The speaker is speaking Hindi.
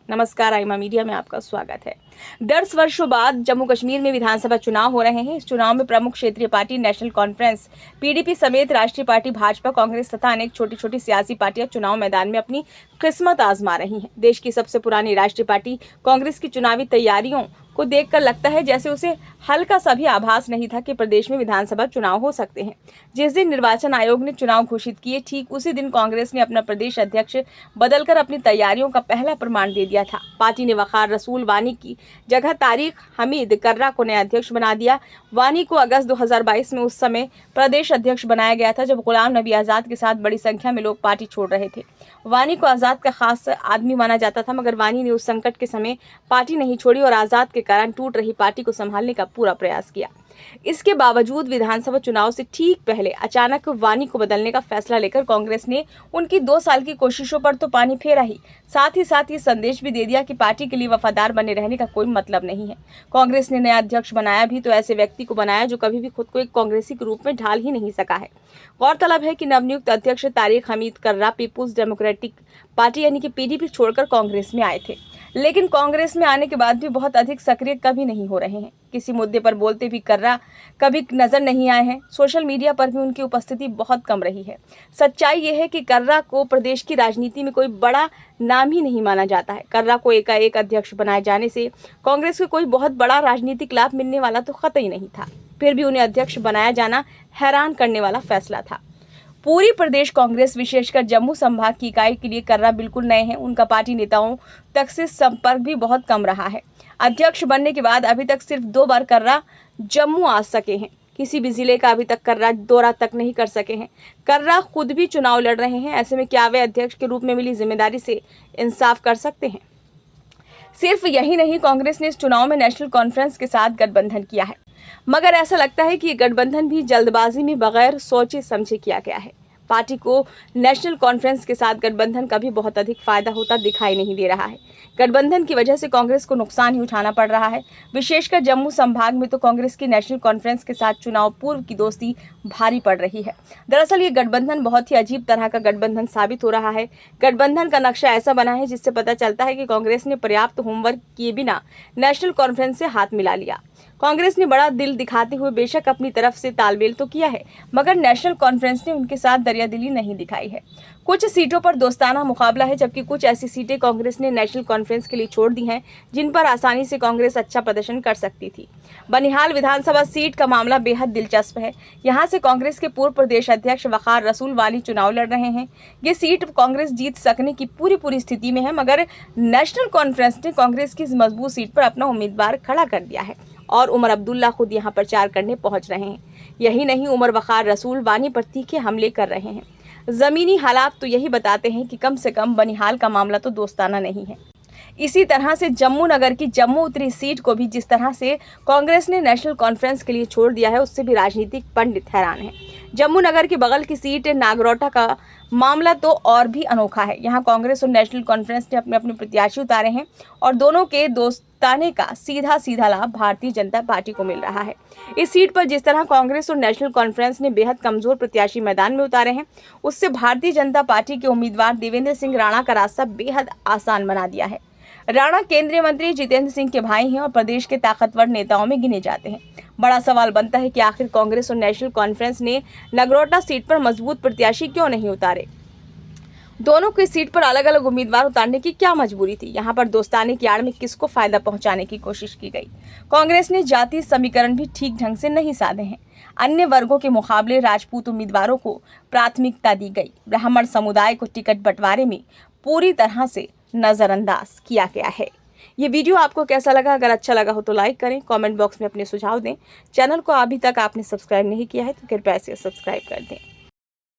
नमस्कार, आइमा मीडिया में आपका स्वागत है। 10 वर्षों बाद जम्मू कश्मीर में विधानसभा चुनाव हो रहे हैं। इस चुनाव में प्रमुख क्षेत्रीय पार्टी नेशनल कॉन्फ्रेंस पीडीपी समेत राष्ट्रीय पार्टी भाजपा, कांग्रेस तथा अनेक छोटी छोटी सियासी पार्टियां चुनाव मैदान में अपनी किस्मत आजमा रही हैं। देश की सबसे पुरानी राष्ट्रीय पार्टी कांग्रेस की चुनावी तैयारियों को देखकर लगता है जैसे उसे हल्का सा भी आभास नहीं था कि प्रदेश में विधानसभा चुनाव हो सकते हैं। जिस दिन निर्वाचन आयोग ने चुनाव घोषित किए, ठीक उसी दिन कांग्रेस ने अपना प्रदेश अध्यक्ष बदलकर अपनी तैयारियों का पहला प्रमाण दे दिया था। पार्टी ने वक़ार रसूल वानी की जगह तारिक हमीद कर्रा को नया अध्यक्ष बना दिया। वानी को अगस्त 2022 में उस समय प्रदेश अध्यक्ष बनाया गया था जब गुलाम नबी आज़ाद के साथ बड़ी संख्या में लोग पार्टी छोड़ रहे थे। वानी को आज़ाद का खास आदमी माना जाता था, मगर वानी ने उस संकट के समय पार्टी नहीं छोड़ी और आज़ाद के कारण टूट रही पार्टी को संभालने का पूरा प्रयास किया। इसके बावजूद विधानसभा चुनाव से ठीक पहले अचानक वानी को बदलने का फैसला लेकर कांग्रेस ने उनकी 2 साल की कोशिशों पर तो पानी फेरा ही साथ ये संदेश भी दे दिया कि पार्टी के लिए वफादार बने रहने का कोई मतलब नहीं है। कांग्रेस ने नया अध्यक्ष बनाया भी तो ऐसे व्यक्ति को बनाया जो कभी भी खुद को एक कांग्रेसी के रूप में ढाल ही नहीं सका है। गौरतलब है कि नवनियुक्त अध्यक्ष तारिक हमीद कर्रा पीपुल्स डेमोक्रेटिक पार्टी यानी कि पीडीपी छोड़कर कांग्रेस में आए थे, लेकिन कांग्रेस में आने के बाद भी बहुत अधिक सक्रिय कभी नहीं हो रहे हैं। किसी मुद्दे पर बोलते भी कर्रा कभी नजर नहीं आए हैं। सोशल मीडिया पर भी उनकी उपस्थिति बहुत कम रही है। सच्चाई यह है कि कर्रा को प्रदेश की राजनीति में कोई बड़ा नाम ही नहीं माना जाता है। कर्रा को एकाएक अध्यक्ष बनाए जाने से कांग्रेस को कोई बहुत बड़ा राजनीतिक लाभ मिलने वाला तो कतई नहीं था, फिर भी उन्हें अध्यक्ष बनाया जाना हैरान करने वाला फैसला था। पूरी प्रदेश कांग्रेस विशेषकर जम्मू संभाग की इकाई के लिए कर्रा बिल्कुल नए हैं। उनका पार्टी नेताओं तक से संपर्क भी बहुत कम रहा है। अध्यक्ष बनने के बाद अभी तक सिर्फ 2 बार कर्रा जम्मू आ सके हैं। किसी भी जिले का अभी तक कर्रा दौरा तक नहीं कर सके हैं। कर्रा खुद भी चुनाव लड़ रहे हैं। ऐसे में क्या वे अध्यक्ष के रूप में मिली जिम्मेदारी से इंसाफ कर सकते हैं? सिर्फ यही नहीं, कांग्रेस ने इस चुनाव में नेशनल कॉन्फ्रेंस के साथ गठबंधन किया है, मगर ऐसा लगता है कि ये गठबंधन भी जल्दबाजी में बगैर सोचे समझे किया गया है। पार्टी को नेशनल कॉन्फ्रेंस के साथ गठबंधन का भी बहुत अधिक फायदा होता दिखाई नहीं दे रहा है। गठबंधन की वजह से कांग्रेस को नुकसान ही उठाना पड़ रहा है। विशेषकर जम्मू संभाग में तो कांग्रेस की नेशनल कॉन्फ्रेंस के साथ चुनाव पूर्व की दोस्ती भारी पड़ रही है। दरअसल ये गठबंधन बहुत ही अजीब तरह का गठबंधन साबित हो रहा है। गठबंधन का नक्शा ऐसा बना है जिससे पता चलता है कि कांग्रेस ने पर्याप्त होमवर्क किए बिना नेशनल कॉन्फ्रेंस से हाथ मिला लिया। कांग्रेस ने बड़ा दिल दिखाते हुए बेशक अपनी तरफ से तालमेल तो किया है, मगर नेशनल कॉन्फ्रेंस ने उनके साथ दरियादिली नहीं दिखाई है। कुछ सीटों पर दोस्ताना मुकाबला है, जबकि कुछ ऐसी सीटें कांग्रेस ने नेशनल कॉन्फ्रेंस के लिए छोड़ दी हैं जिन पर आसानी से कांग्रेस अच्छा प्रदर्शन कर सकती थी। बनिहाल विधानसभा सीट का मामला बेहद दिलचस्प है। यहाँ से कांग्रेस के पूर्व प्रदेश अध्यक्ष वक़ार रसूल वानी चुनाव लड़ रहे हैं। ये सीट कांग्रेस जीत सकने की पूरी स्थिति में है, मगर नेशनल कॉन्फ्रेंस ने कांग्रेस की इस मजबूत सीट पर अपना उम्मीदवार खड़ा कर दिया है और उमर अब्दुल्ला खुद यहां प्रचार करने पहुंच रहे हैं। यही नहीं, उमर वक़ार रसूल वानी पर तीखे हमले कर रहे हैं। ज़मीनी हालात तो यही बताते हैं कि कम से कम बनिहाल का मामला तो दोस्ताना नहीं है। इसी तरह से जम्मू नगर की जम्मू उत्तरी सीट को भी जिस तरह से कांग्रेस ने नेशनल कॉन्फ्रेंस के लिए छोड़ दिया है, उससे भी राजनीतिक पंडित हैरान हैं। जम्मू नगर के बगल की सीट नागरोटा का मामला तो और भी अनोखा है। यहाँ कांग्रेस और नेशनल कॉन्फ्रेंस ने अपने अपने प्रत्याशी उतारे हैं और दोनों के दोस्ताने का सीधा लाभ भारतीय जनता पार्टी को मिल रहा है। इस सीट पर जिस तरह कांग्रेस और नेशनल कॉन्फ्रेंस ने बेहद कमजोर प्रत्याशी मैदान में उतारे हैं, उससे भारतीय जनता पार्टी के उम्मीदवार देवेंद्र सिंह राणा का रास्ता बेहद आसान बना दिया है। राणा केंद्रीय मंत्री जितेंद्र सिंह के भाई हैं और प्रदेश के ताकतवर नेताओं में गिने जाते हैं। बड़ा सवाल बनता है कि आखिर कांग्रेस और नेशनल कॉन्फ्रेंस ने नगरोटा सीट पर मजबूत प्रत्याशी क्यों नहीं उतारे? दोनों की सीट पर अलग अलग उम्मीदवार उतारने की क्या मजबूरी थी? यहाँ पर दोस्ताने की आड़ में किसको फायदा पहुंचाने की कोशिश की गई? कांग्रेस ने जातीय समीकरण भी ठीक ढंग से नहीं साधे हैं। अन्य वर्गों के मुकाबले राजपूत उम्मीदवारों को प्राथमिकता दी गई। ब्राह्मण समुदाय को टिकट बंटवारे में पूरी तरह से नजरअंदाज किया गया है। ये वीडियो आपको कैसा लगा? अगर अच्छा लगा हो तो लाइक करें, कमेंट बॉक्स में अपने सुझाव दें। चैनल को अभी तक आपने सब्सक्राइब नहीं किया है तो कृपया इसे सब्सक्राइब कर दें।